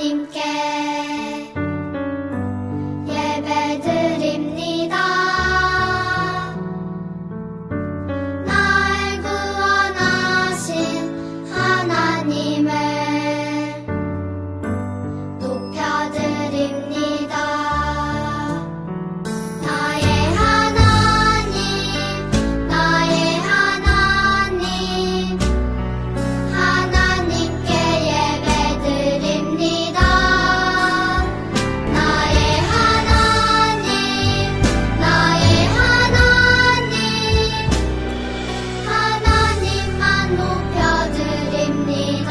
하나님께 예배드립니다. 날 구원하신 하나님을 높여드립니다. 나의 하나님, 나의 하나님, 하나님께 예배드립니다. 나의 하나님, 나의 하나님, 하나님만 높여드립니다.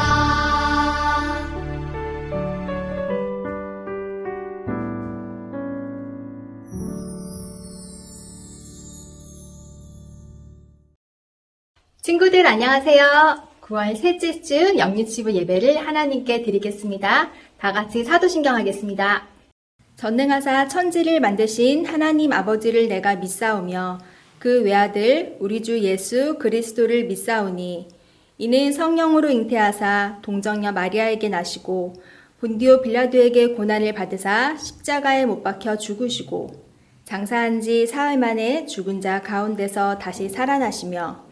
친구들 안녕하세요. 9월 셋째 주 영유치부 예배를 하나님께 드리겠습니다. 다 같이 사도신경 하겠습니다. 전능하사 천지를 만드신 하나님 아버지를 내가 믿사오며 그 외아들 우리 주 예수 그리스도를 믿사오니 이는 성령으로 잉태하사 동정녀 마리아에게 나시고 본디오 빌라도에게 고난을 받으사 십자가에 못 박혀 죽으시고 장사한 지 사흘 만에 죽은 자 가운데서 다시 살아나시며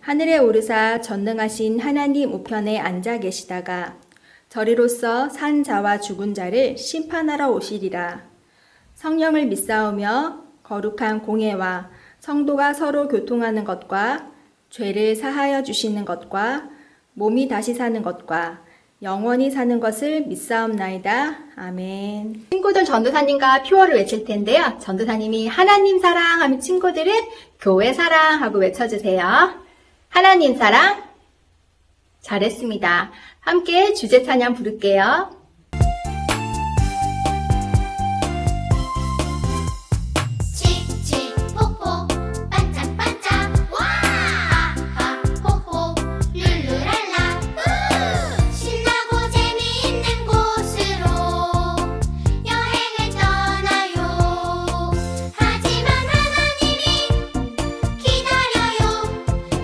하늘에 오르사 전능하신 하나님 우편에 앉아 계시다가 저리로서 산 자와 죽은 자를 심판하러 오시리라. 성령을 믿사오며 거룩한 공예와 성도가 서로 교통하는 것과 죄를 사하여 주시는 것과 몸이 다시 사는 것과 영원히 사는 것을 믿사옵나이다. 아멘. 친구들 전도사님과 표어를 외칠 텐데요. 전도사님이 하나님 사랑하면 친구들은 교회 사랑하고 외쳐주세요. 하나님 사랑. 잘했습니다. 함께 주제 찬양 부를게요. 칙칙폭폭 반짝반짝 와하하 호호 룰루랄라 신나고 재미있는 곳으로 여행을 떠나요. 하지만 하나님이 기다려요.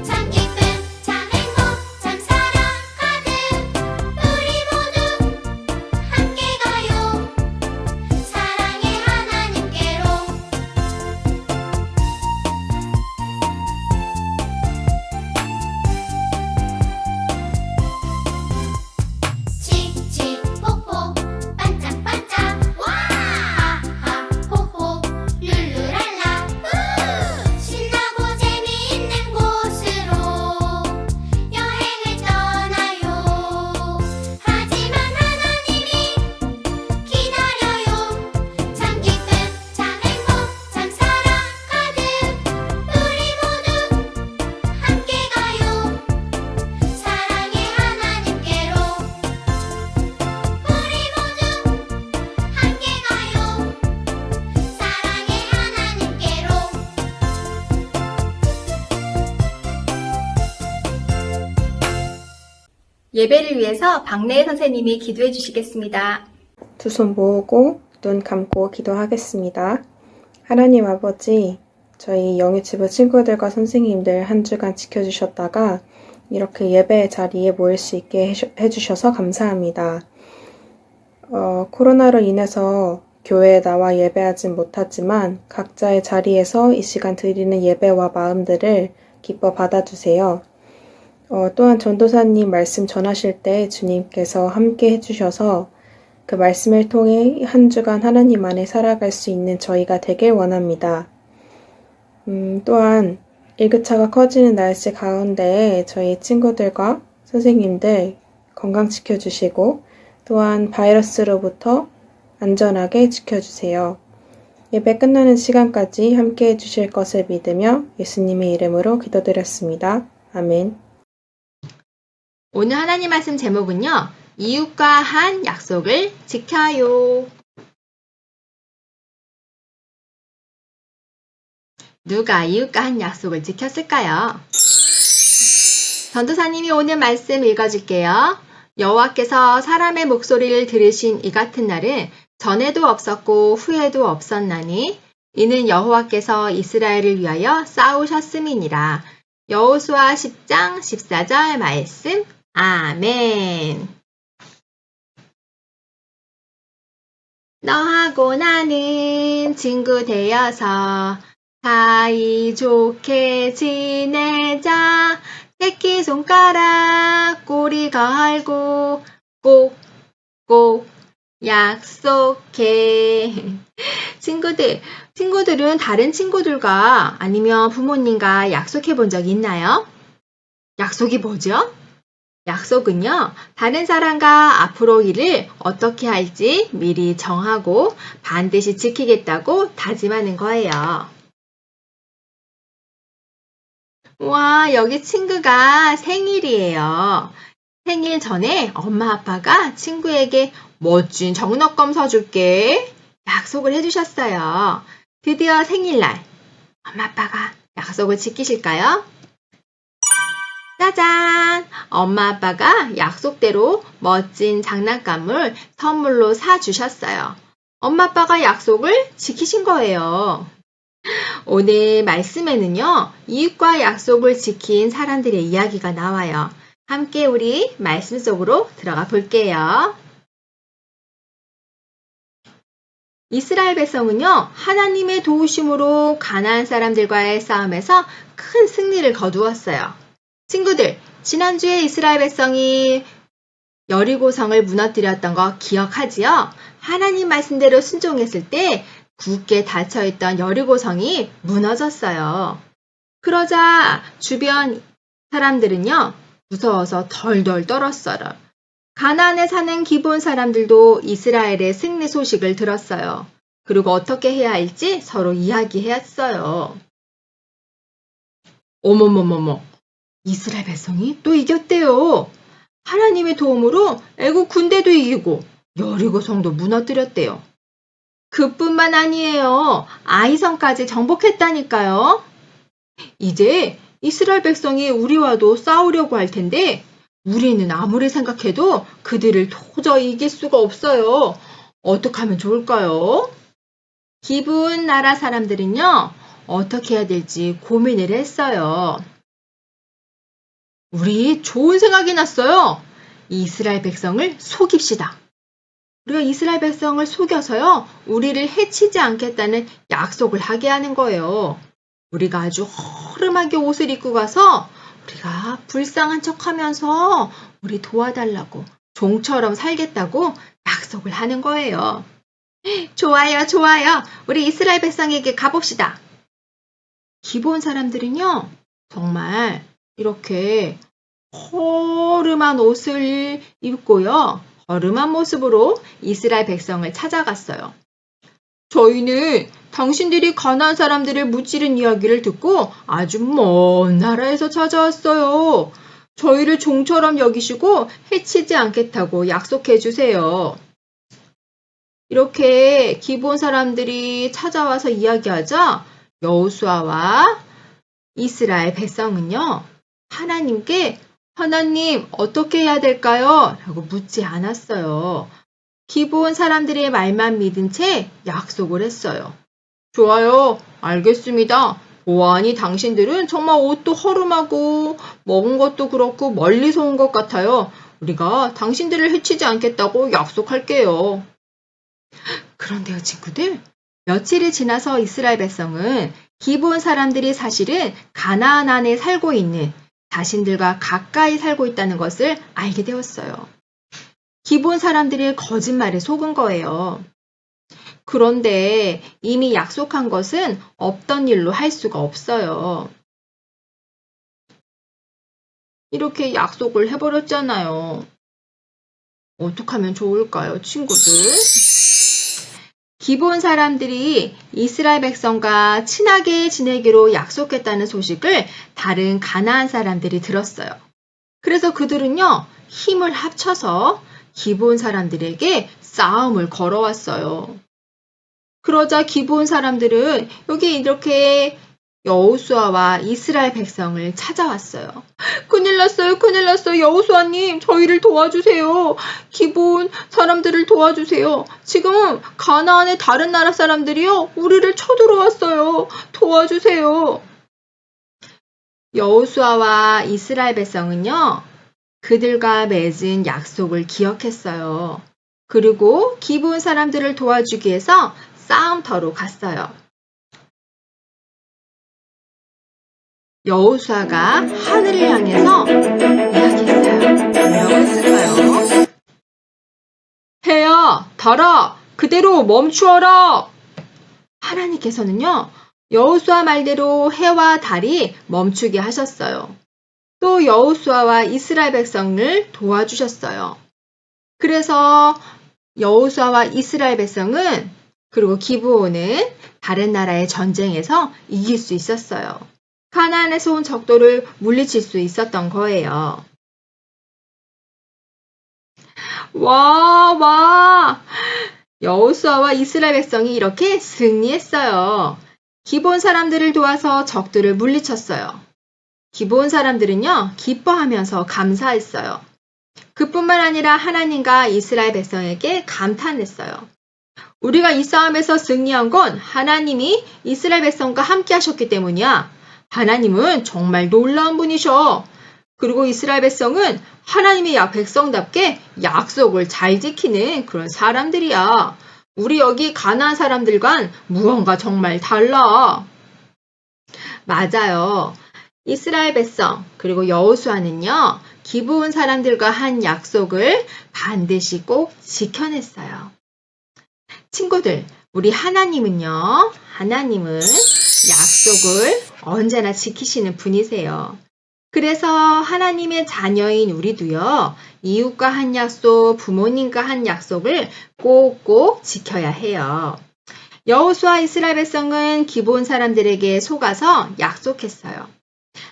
참 기쁨 참 행복 참 사랑 가득 우리 모두 함께 가요. 사랑의 하나님께로 칙칙폭폭 반짝반짝 와하하 호호 룰루랄라 신나고 재미있는 곳으로 여행을 떠나요. 하지만 하나님이 기다려요. 참 기쁨 참 행복 참 사랑 가득 우리 모두 함께 가요. 사랑의 하나님께로 우리 모두 함께 가요. 사랑의 하나님께로 예배를 위해서 박래혜 선생님이 기도해 주시겠습니다. 두 손 모으고 눈 감고 기도하겠습니다. 하나님 아버지, 저희 영유치부 친구들과 선생님들 한 주간 지켜주셨다가 이렇게 예배 자리에 모일 수 있게 해주셔서 감사합니다. 코로나로 인해서 교회에 나와 예배하진 못하지만 각자의 자리에서 이 시간 드리는 예배와 마음들을 기뻐 받아주세요. 또한 전도사님 말씀 전하실 때 주님께서 함께 해주셔서 그 말씀을 통해 한 주간 하나님 안에 살아갈 수 있는 저희가 되길 원합니다. 또한 일교차가 커지는 날씨 가운데 저희 친구들과 선생님들 건강 지켜주시고 또한 바이러스로부터 안전하게 지켜주세요. 예배 끝나는 시간까지 함께 해주실 것을 믿으며 예수님의 이름으로 기도드렸습니다. 아멘. 오늘 하나님 말씀 제목은요. 이웃과 한 약속을 지켜요. 누가 이웃과 한 약속을 지켰을까요? 전도사님이 오늘 말씀 읽어줄게요. 여호와께서 사람의 목소리를 들으신 이 같은 날은 전에도 없었고 후에도 없었나니 이는 여호와께서 이스라엘을 위하여 싸우셨음이니라. 여호수아 10장 14절 말씀. 아멘. 너하고 나는 친구 되어서 사이좋게 지내자. 새끼손가락 꼬리 걸고 꼭꼭 약속해. 친구들은 다른 친구들과 아니면 부모님과 약속해 본 적 있나요? 약속이 뭐죠? 약속은요, 다른 사람과 앞으로 일을 어떻게 할지 미리 정하고 반드시 지키겠다고 다짐하는 거예요. 와, 여기 친구가 생일이에요. 생일 전에 엄마 아빠가 친구에게 멋진 장난감 사줄게 약속을 해주셨어요. 드디어 생일날 엄마 아빠가 약속을 지키실까요? 짜잔! 엄마 아빠가 약속대로 멋진 장난감을 선물로 사주셨어요. 엄마 아빠가 약속을 지키신 거예요. 오늘 말씀에는요, 이웃과 약속을 지킨 사람들의 이야기가 나와요. 함께 우리 말씀 속으로 들어가 볼게요. 이스라엘 백성은요, 하나님의 도우심으로 가나안 사람들과의 싸움에서 큰 승리를 거두었어요. 친구들, 지난주에 이스라엘 백성이 여리고성을 무너뜨렸던 거 기억하지요? 하나님 말씀대로 순종했을 때 굳게 닫혀있던 여리고성이 무너졌어요. 그러자 주변 사람들은요, 무서워서 덜덜 떨었어요. 가나안에 사는 기본 사람들도 이스라엘의 승리 소식을 들었어요. 그리고 어떻게 해야 할지 서로 이야기했어요. 어머머머머, 이스라엘 백성이 또 이겼대요. 하나님의 도움으로 애국 군대도 이기고 여리고 성도 무너뜨렸대요. 그뿐만 아니에요. 아이성까지 정복했다니까요. 이제 이스라엘 백성이 우리와도 싸우려고 할 텐데 우리는 아무리 생각해도 그들을 도저히 이길 수가 없어요. 어떻게 하면 좋을까요? 기분 나라 사람들은요, 어떻게 해야 될지 고민을 했어요. 우리 좋은 생각이 났어요. 이스라엘 백성을 속입시다. 우리가 이스라엘 백성을 속여서요, 우리를 해치지 않겠다는 약속을 하게 하는 거예요. 우리가 아주 허름하게 옷을 입고 가서 우리가 불쌍한 척 하면서 우리 도와달라고 종처럼 살겠다고 약속을 하는 거예요. 좋아요, 좋아요. 우리 이스라엘 백성에게 가봅시다. 기본 사람들은요, 정말 이렇게 허름한 옷을 입고요, 허름한 모습으로 이스라엘 백성을 찾아갔어요. 저희는 당신들이 가나안 사람들을 무찌른 이야기를 듣고 아주 먼 나라에서 찾아왔어요. 저희를 종처럼 여기시고 해치지 않겠다고 약속해 주세요. 이렇게 기본 사람들이 찾아와서 이야기하자 여호수아와 이스라엘 백성은요, 하나님께 하나님 어떻게 해야 될까요? 라고 묻지 않았어요. 기본 사람들의 말만 믿은 채 약속을 했어요. 좋아요. 알겠습니다. 보아하니 당신들은 정말 옷도 허름하고 먹은 것도 그렇고 멀리서 온 것 같아요. 우리가 당신들을 해치지 않겠다고 약속할게요. 그런데요, 친구들. 며칠이 지나서 이스라엘 백성은 기본 사람들이 사실은 가나안 안에 살고 있는 자신들과 가까이 살고 있다는 것을 알게 되었어요. 기본 사람들이 거짓말에 속은 거예요. 그런데 이미 약속한 것은 없던 일로 할 수가 없어요. 이렇게 약속을 해버렸잖아요. 어떻게 하면 좋을까요, 친구들? 기본 사람들이 이스라엘 백성과 친하게 지내기로 약속했다는 소식을 다른 가나안 사람들이 들었어요. 그래서 그들은요, 힘을 합쳐서 기본 사람들에게 싸움을 걸어왔어요. 그러자 기본 사람들은 여기 이렇게 여호수아와 이스라엘 백성을 찾아왔어요. 큰일 났어요, 큰일 났어요. 여호수아님, 저희를 도와주세요. 기본 사람들을 도와주세요. 지금 가나안의 다른 나라 사람들이요, 우리를 쳐들어왔어요. 도와주세요. 여호수아와 이스라엘 백성은요, 그들과 맺은 약속을 기억했어요. 그리고 기부온 사람들을 도와주기 위해서 싸움터로 갔어요. 여호수아가 하늘을 향해서 이야기했어요. 뭐라고 했을까요? 해야, 달아, 그대로 멈추어라! 하나님께서는요, 여호수아 말대로 해와 달이 멈추게 하셨어요. 또 여호수아와 이스라엘 백성을 도와주셨어요. 그래서 여호수아와 이스라엘 백성은 그리고 기브온은 다른 나라의 전쟁에서 이길 수 있었어요. 가나안에서 온 적도를 물리칠 수 있었던 거예요. 와! 여호수아와 이스라엘 백성이 이렇게 승리했어요. 기브온 사람들을 도와서 적들을 물리쳤어요. 기브온 사람들은요, 기뻐하면서 감사했어요. 그뿐만 아니라 하나님과 이스라엘 백성에게 감탄했어요. 우리가 이 싸움에서 승리한 건 하나님이 이스라엘 백성과 함께 하셨기 때문이야. 하나님은 정말 놀라운 분이셔. 그리고 이스라엘 백성은 하나님의 백성답게 약속을 잘 지키는 그런 사람들이야. 우리 여기 가나안 사람들과는 무언가 정말 달라. 맞아요. 이스라엘 백성 그리고 여호수아는요. 기브온 사람들과 한 약속을 반드시 꼭 지켜냈어요. 친구들, 우리 하나님은 약속을 언제나 지키시는 분이세요. 그래서 하나님의 자녀인 우리도요, 이웃과 한 약속, 부모님과 한 약속을 꼭꼭 지켜야 해요. 여호수아 이스라엘 백성은 기브온 사람들에게 속아서 약속했어요.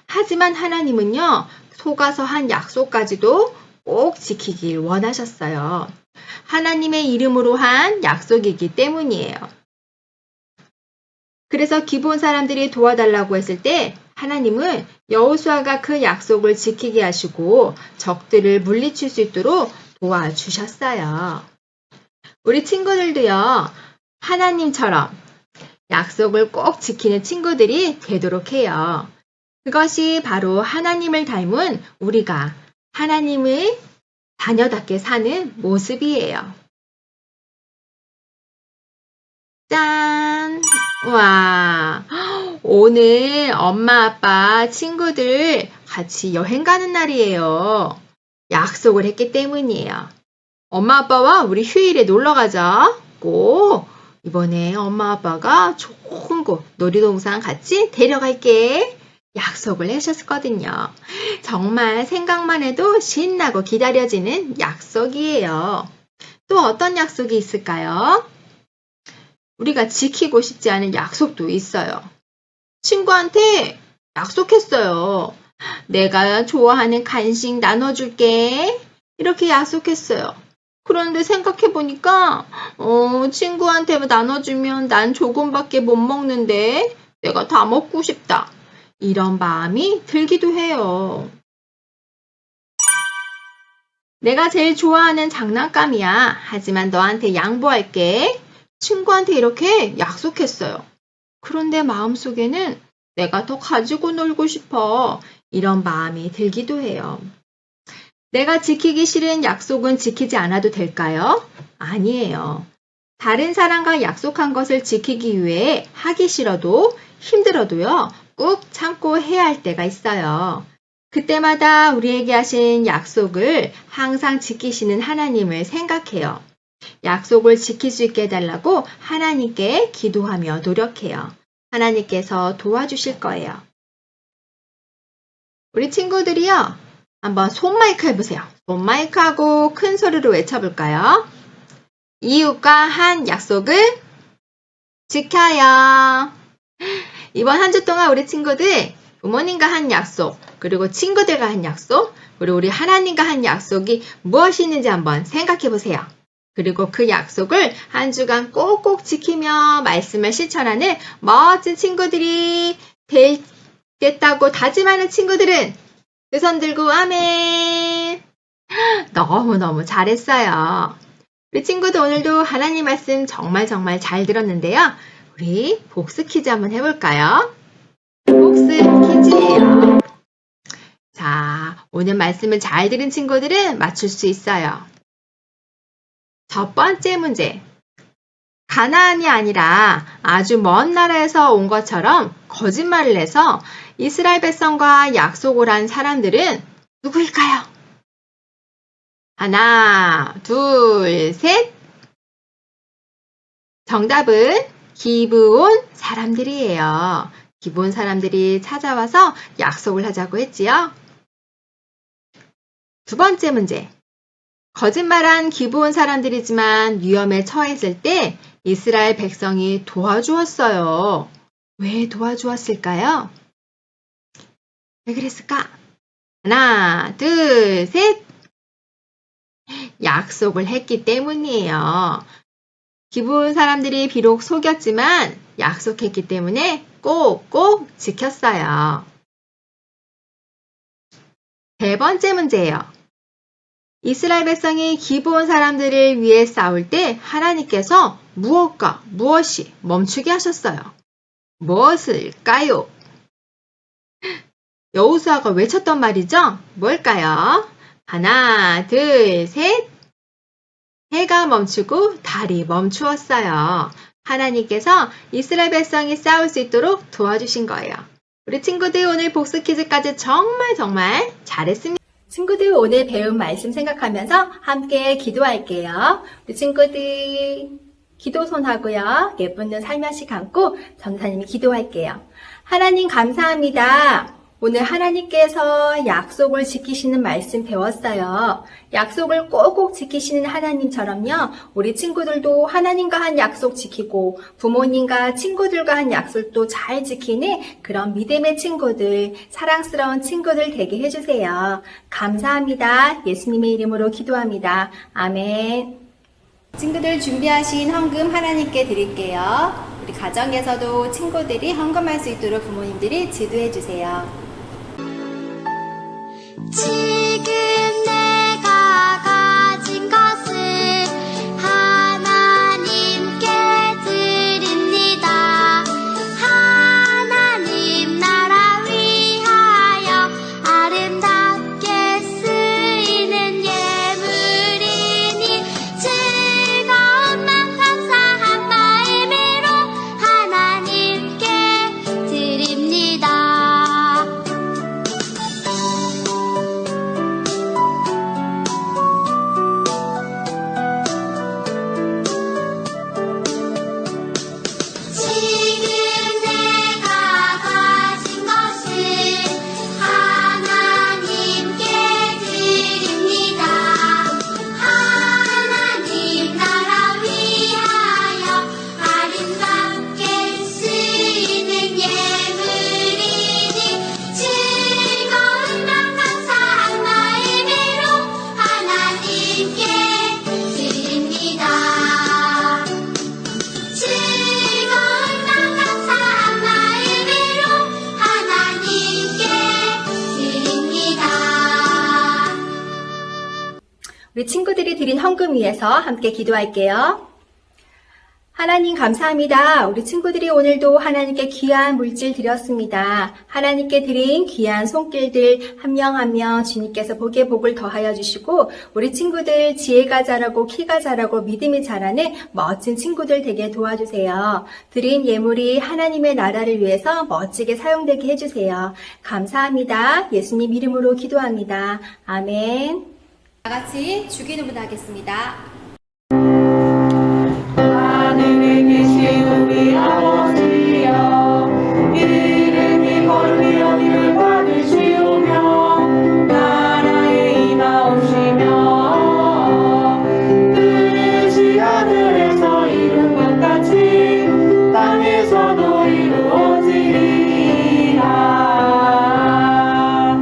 하지만 하나님은요, 속아서 한 약속까지도 꼭 지키길 원하셨어요. 하나님의 이름으로 한 약속이기 때문이에요. 그래서 기브온 사람들이 도와달라고 했을 때 하나님은 여호수아가 그 약속을 지키게 하시고 적들을 물리칠 수 있도록 도와주셨어요. 우리 친구들도요, 하나님처럼 약속을 꼭 지키는 친구들이 되도록 해요. 그것이 바로 하나님을 닮은 우리가 하나님의 자녀답게 사는 모습이에요. 짠! 와, 오늘 엄마, 아빠, 친구들 같이 여행 가는 날이에요. 약속을 했기 때문이에요. 엄마, 아빠와 우리 휴일에 놀러 가자. 꼭 이번에 엄마, 아빠가 좋은 곳 놀이동산 같이 데려갈게. 약속을 하셨거든요. 정말 생각만 해도 신나고 기다려지는 약속이에요. 또 어떤 약속이 있을까요? 우리가 지키고 싶지 않은 약속도 있어요. 친구한테 약속했어요. 내가 좋아하는 간식 나눠줄게. 이렇게 약속했어요. 그런데 생각해보니까 친구한테 나눠주면 난 조금밖에 못 먹는데 내가 다 먹고 싶다. 이런 마음이 들기도 해요. 내가 제일 좋아하는 장난감이야. 하지만 너한테 양보할게. 친구한테 이렇게 약속했어요. 그런데 마음속에는 내가 더 가지고 놀고 싶어. 이런 마음이 들기도 해요. 내가 지키기 싫은 약속은 지키지 않아도 될까요? 아니에요. 다른 사람과 약속한 것을 지키기 위해 하기 싫어도 힘들어도요, 꾹 참고 해야 할 때가 있어요. 그때마다 우리에게 하신 약속을 항상 지키시는 하나님을 생각해요. 약속을 지킬 수 있게 해달라고 하나님께 기도하며 노력해요. 하나님께서 도와주실 거예요. 우리 친구들이요, 한번 손마이크 해보세요. 손마이크 하고 큰 소리로 외쳐볼까요? 이웃과 한 약속을 지켜요. 이번 한 주 동안 우리 친구들 부모님과 한 약속, 그리고 친구들과 한 약속, 그리고 우리 하나님과 한 약속이 무엇이 있는지 한번 생각해 보세요. 그리고 그 약속을 한 주간 꼭꼭 지키며 말씀을 실천하는 멋진 친구들이 되겠다고 다짐하는 친구들은 그 손 들고 아멘. 너무너무 잘했어요. 우리 친구들 오늘도 하나님 말씀 정말 잘 들었는데요. 우리 복습 퀴즈 한번 해볼까요? 복습 퀴즈예요. 자, 오늘 말씀을 잘 들은 친구들은 맞출 수 있어요. 첫 번째 문제. 가나안이 아니라 아주 먼 나라에서 온 것처럼 거짓말을 해서 이스라엘 백성과 약속을 한 사람들은 누구일까요? 하나, 둘, 셋. 정답은 기브온 사람들이에요. 기브온 사람들이 찾아와서 약속을 하자고 했지요. 두 번째 문제. 거짓말한 기브온 사람들이지만 위험에 처했을 때 이스라엘 백성이 도와주었어요. 왜 도와주었을까요? 왜 그랬을까? 하나, 둘, 셋. 약속을 했기 때문이에요. 기브온 사람들이 비록 속였지만 약속했기 때문에 꼭꼭 지켰어요. 세 번째 문제예요. 이스라엘 백성이 기브온 사람들을 위해 싸울 때 하나님께서 무엇이 멈추게 하셨어요. 무엇을까요? 여호수아가 외쳤던 말이죠? 뭘까요? 하나, 둘, 셋. 해가 멈추고 달이 멈추었어요. 하나님께서 이스라엘 백성이 싸울 수 있도록 도와주신 거예요. 우리 친구들 오늘 복수 퀴즈까지 정말 잘했습니다. 친구들 오늘 배운 말씀 생각하면서 함께 기도할게요. 우리 친구들 기도손 하고요. 예쁜 눈 살며시 감고 전사님이 기도할게요. 하나님 감사합니다. 오늘 하나님께서 약속을 지키시는 말씀 배웠어요. 약속을 꼭꼭 지키시는 하나님처럼요. 우리 친구들도 하나님과 한 약속 지키고 부모님과 친구들과 한 약속도 잘 지키는 그런 믿음의 친구들, 사랑스러운 친구들 되게 해주세요. 감사합니다. 예수님의 이름으로 기도합니다. 아멘. 친구들 준비하신 헌금 하나님께 드릴게요. 우리 가정에서도 친구들이 헌금할 수 있도록 부모님들이 지도해 주세요. 지금 내가 가진 것을 하나님께 드립니다. 하나님 나라 위하여 아름답게 쓰이는 예물이니 즐거운 맘 감사한 마음으로 하나님께 드립니다. 지금 내가 가진 것을 하나님께 드립니다. 하나님 나라 위하여 아름답게 쓰이는 예물이니 즐거운 맘 감사한 마음으로 하나님께 드립니다. 즐거운 맘 감사한 마음으로 하나님께 드립니다. 우리 친구들이 드린 헌금 위해서 함께 기도할게요. 하나님 감사합니다. 우리 친구들이 오늘도 하나님께 귀한 물질 드렸습니다. 하나님께 드린 귀한 손길들 한 명 한 명 주님께서 복에 복을 더하여 주시고 우리 친구들 지혜가 자라고 키가 자라고 믿음이 자라는 멋진 친구들 되게 도와주세요. 드린 예물이 하나님의 나라를 위해서 멋지게 사용되게 해주세요. 감사합니다. 예수님 이름으로 기도합니다. 아멘. 다 같이 주기도문 하겠습니다. 하늘에 계신 우리 아버지여 이름이 거룩히 여김을 받으시오며 나라에 임하옵시며 뜻이 하늘에서 이룬 것 같이 땅에서도 이루어지리라.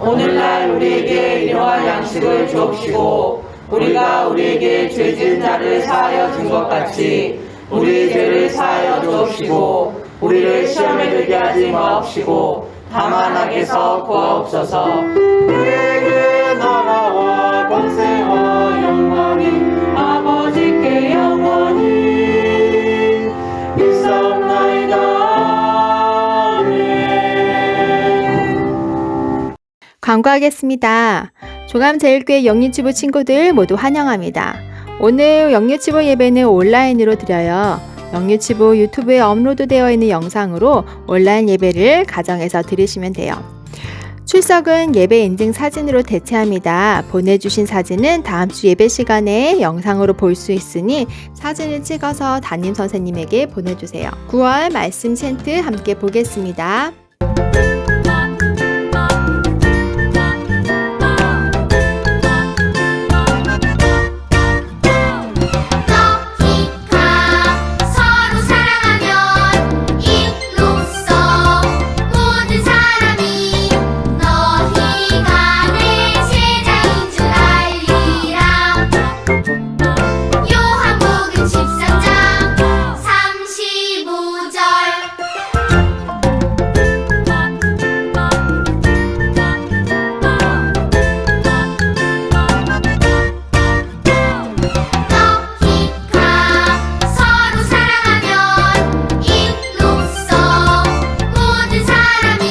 오늘날 우리에게 일용할 양식을 주옵시고 우리가 우리에게 죄 지은 자를 사하여 준 것 같이 우리 죄를 사하여 주옵시고 우리를 시험에 들게 하지 마옵시고 다만 악에서 구하옵소서. 내게 나라와 권세와 영광이 아버지께 영원히 있사옵나이다. 아멘. 광고하겠습니다. 종암제일교회 영유치부 친구들 모두 환영합니다. 오늘 영유치부 예배는 온라인으로 드려요. 영유치부 유튜브에 업로드되어 있는 영상으로 온라인 예배를 가정에서 드리시면 돼요. 출석은 예배 인증 사진으로 대체합니다. 보내주신 사진은 다음 주 예배 시간에 영상으로 볼 수 있으니 사진을 찍어서 담임 선생님에게 보내주세요. 9월 말씀 챈트 함께 보겠습니다. 너희가 서로 사랑하면 이로써 모든 사람이 너희가 내 제자인 줄 알리라. 요한복음 13장 35절. 너희가 서로 사랑하면 이로써 모든 사람이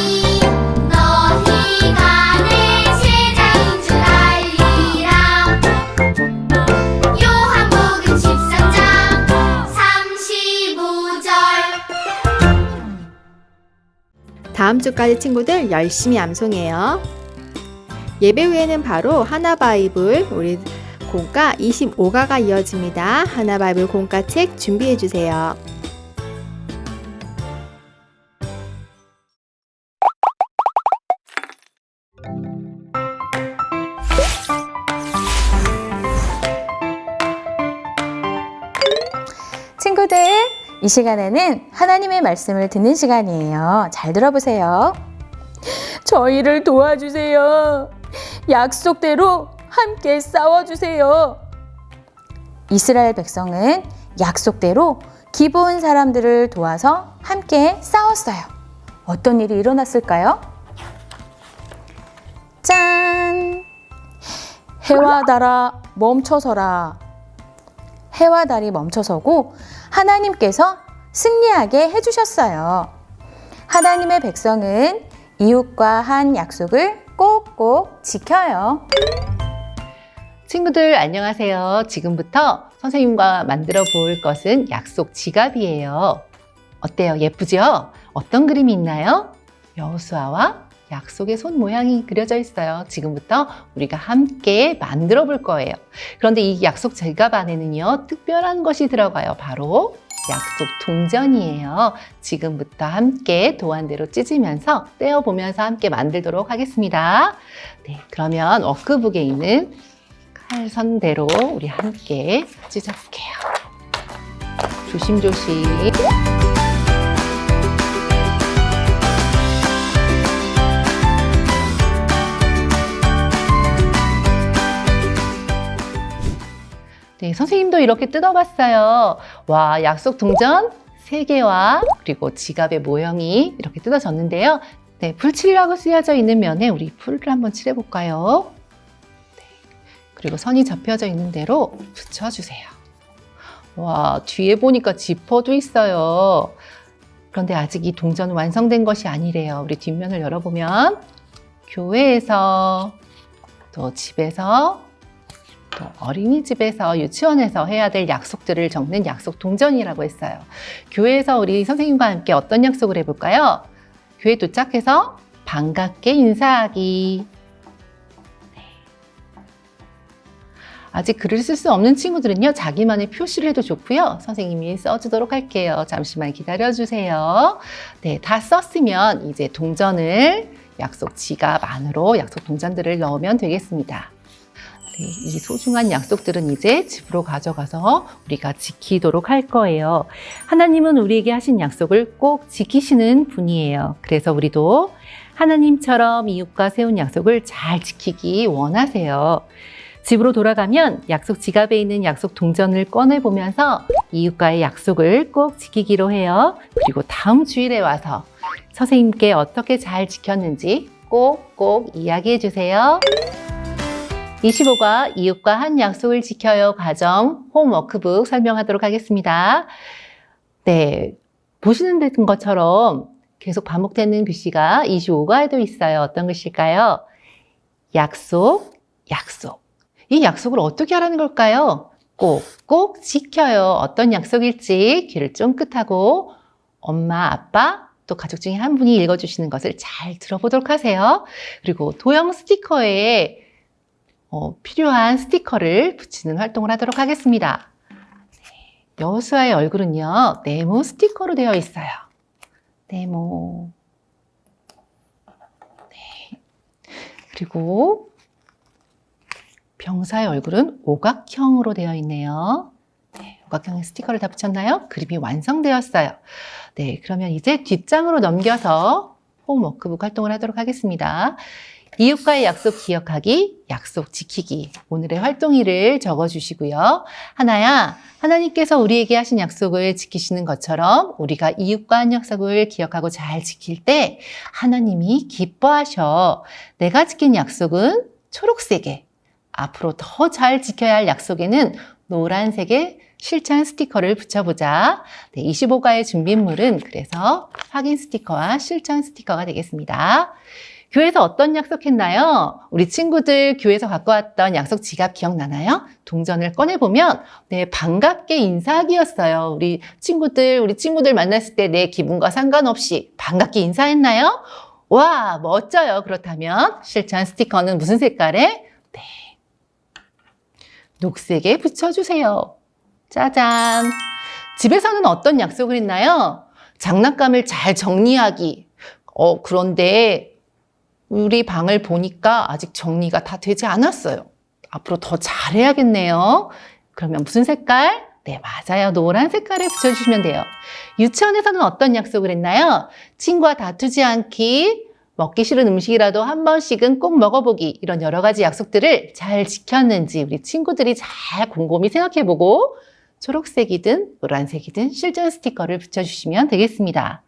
너희가 내 제자인 줄 알리라. 요한복음 13장 35절. 다음 주까지 친구들 열심히 암송해요. 예배 후에는 바로 하나바이블 우리 공과 25가가 이어집니다. 하나바이블 공과 책 준비해 주세요. 친구들, 이 시간에는 하나님의 말씀을 듣는 시간이에요. 잘 들어보세요. 저희를 도와주세요. 약속대로 함께 싸워주세요. 이스라엘 백성은 약속대로 기브온 사람들을 도와서 함께 싸웠어요. 어떤 일이 일어났을까요? 짠! 해와 달아 멈춰서라. 해와 달이 멈춰서고 하나님께서 승리하게 해주셨어요. 하나님의 백성은 이웃과 한 약속을 꼭꼭 지켜요. 친구들 안녕하세요. 지금부터 선생님과 만들어 볼 것은 약속 지갑이에요. 어때요? 예쁘죠? 어떤 그림이 있나요? 여호수아와 약속의 손 모양이 그려져 있어요. 지금부터 우리가 함께 만들어 볼 거예요. 그런데 이 약속 지갑 안에는요, 특별한 것이 들어가요. 바로 약속 동전이에요. 지금부터 함께 도안대로 찢으면서 떼어보면서 함께 만들도록 하겠습니다. 네, 그러면 워크북에 있는 칼선대로 우리 함께 찢어볼게요. 조심조심. 네, 선생님도 이렇게 뜯어봤어요. 와, 약속 동전 3개와 그리고 지갑의 모형이 이렇게 뜯어졌는데요. 네, 불칠이라고 쓰여져 있는 면에 우리 풀을 한번 칠해볼까요? 네, 그리고 선이 접혀져 있는 대로 붙여주세요. 와, 뒤에 보니까 지퍼도 있어요. 그런데 아직 이 동전은 완성된 것이 아니래요. 우리 뒷면을 열어보면 교회에서 또 집에서 또 어린이집에서 유치원에서 해야 될 약속들을 적는 약속 동전이라고 했어요. 교회에서 우리 선생님과 함께 어떤 약속을 해볼까요? 교회 도착해서 반갑게 인사하기. 네. 아직 글을 쓸 수 없는 친구들은요, 자기만의 표시를 해도 좋고요. 선생님이 써주도록 할게요. 잠시만 기다려주세요. 네, 다 썼으면 이제 동전을 약속 지갑 안으로 약속 동전들을 넣으면 되겠습니다. 네, 이 소중한 약속들은 이제 집으로 가져가서 우리가 지키도록 할 거예요. 하나님은 우리에게 하신 약속을 꼭 지키시는 분이에요. 그래서 우리도 하나님처럼 이웃과 세운 약속을 잘 지키기 원하세요. 집으로 돌아가면 약속 지갑에 있는 약속 동전을 꺼내보면서 이웃과의 약속을 꼭 지키기로 해요. 그리고 다음 주일에 와서 선생님께 어떻게 잘 지켰는지 꼭꼭 이야기해 주세요. 25과 이웃과 한 약속을 지켜요 과정 홈워크북 설명하도록 하겠습니다. 네, 보시는 것처럼 계속 반복되는 글씨가 25과에도 있어요. 어떤 글씨일까요? 약속, 약속. 이 약속을 어떻게 하라는 걸까요? 꼭꼭 지켜요. 어떤 약속일지 귀를 쫑긋하고 엄마, 아빠, 또 가족 중에 한 분이 읽어주시는 것을 잘 들어보도록 하세요. 그리고 도형 스티커에 필요한 스티커를 붙이는 활동을 하도록 하겠습니다. 여수아의 얼굴은요, 네모 스티커로 되어 있어요. 네모. 네. 그리고 병사의 얼굴은 오각형으로 되어 있네요. 네, 오각형의 스티커를 다 붙였나요? 그림이 완성되었어요. 네, 그러면 이제 뒷장으로 넘겨서 홈워크북 활동을 하도록 하겠습니다. 이웃과의 약속 기억하기, 약속 지키기. 오늘의 활동일을 적어주시고요. 하나야, 하나님께서 우리에게 하신 약속을 지키시는 것처럼 우리가 이웃과 한 약속을 기억하고 잘 지킬 때 하나님이 기뻐하셔. 내가 지킨 약속은 초록색에, 앞으로 더 잘 지켜야 할 약속에는 노란색의 실천 스티커를 붙여보자. 네, 25가의 준비물은 그래서 확인 스티커와 실천 스티커가 되겠습니다. 교회에서 어떤 약속했나요? 우리 친구들 교회에서 갖고 왔던 약속 지갑 기억나나요? 동전을 꺼내보면 네, 반갑게 인사하기였어요. 우리 친구들 만났을 때 내 기분과 상관없이 반갑게 인사했나요? 와, 멋져요. 그렇다면 실천 스티커는 무슨 색깔에? 네, 녹색에 붙여주세요. 짜잔! 집에서는 어떤 약속을 했나요? 장난감을 잘 정리하기. 그런데 우리 방을 보니까 아직 정리가 다 되지 않았어요. 앞으로 더 잘해야겠네요. 그러면 무슨 색깔? 네, 맞아요. 노란 색깔에 붙여주시면 돼요. 유치원에서는 어떤 약속을 했나요? 친구와 다투지 않기, 먹기 싫은 음식이라도 한 번씩은 꼭 먹어보기, 이런 여러 가지 약속들을 잘 지켰는지 우리 친구들이 잘 곰곰이 생각해보고 초록색이든 노란색이든 실전 스티커를 붙여주시면 되겠습니다.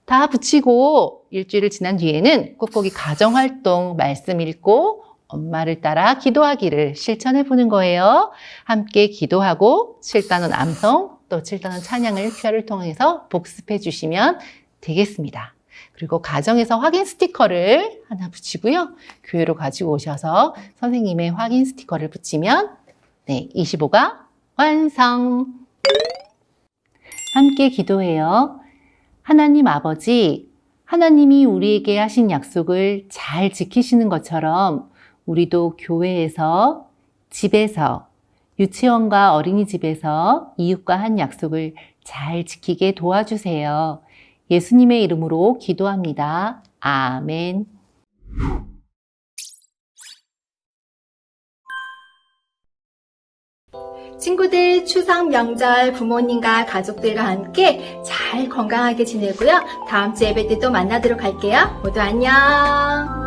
다 붙이고 일주일을 지난 뒤에는 꾹꾹이 가정활동 말씀 읽고 엄마를 따라 기도하기를 실천해 보는 거예요. 함께 기도하고 7단원 암송 또 7단원 찬양을 표를 통해서 복습해 주시면 되겠습니다. 그리고 가정에서 확인 스티커를 하나 붙이고요. 교회로 가지고 오셔서 선생님의 확인 스티커를 붙이면 네, 25가 완성! 함께 기도해요. 하나님 아버지, 하나님이 우리에게 하신 약속을 잘 지키시는 것처럼 우리도 교회에서, 집에서, 유치원과 어린이집에서 이웃과 한 약속을 잘 지키게 도와주세요. 예수님의 이름으로 기도합니다. 아멘. 친구들 추석 명절 부모님과 가족들과 함께 잘 건강하게 지내고요. 다음 주 예배 때 또 만나도록 할게요. 모두 안녕.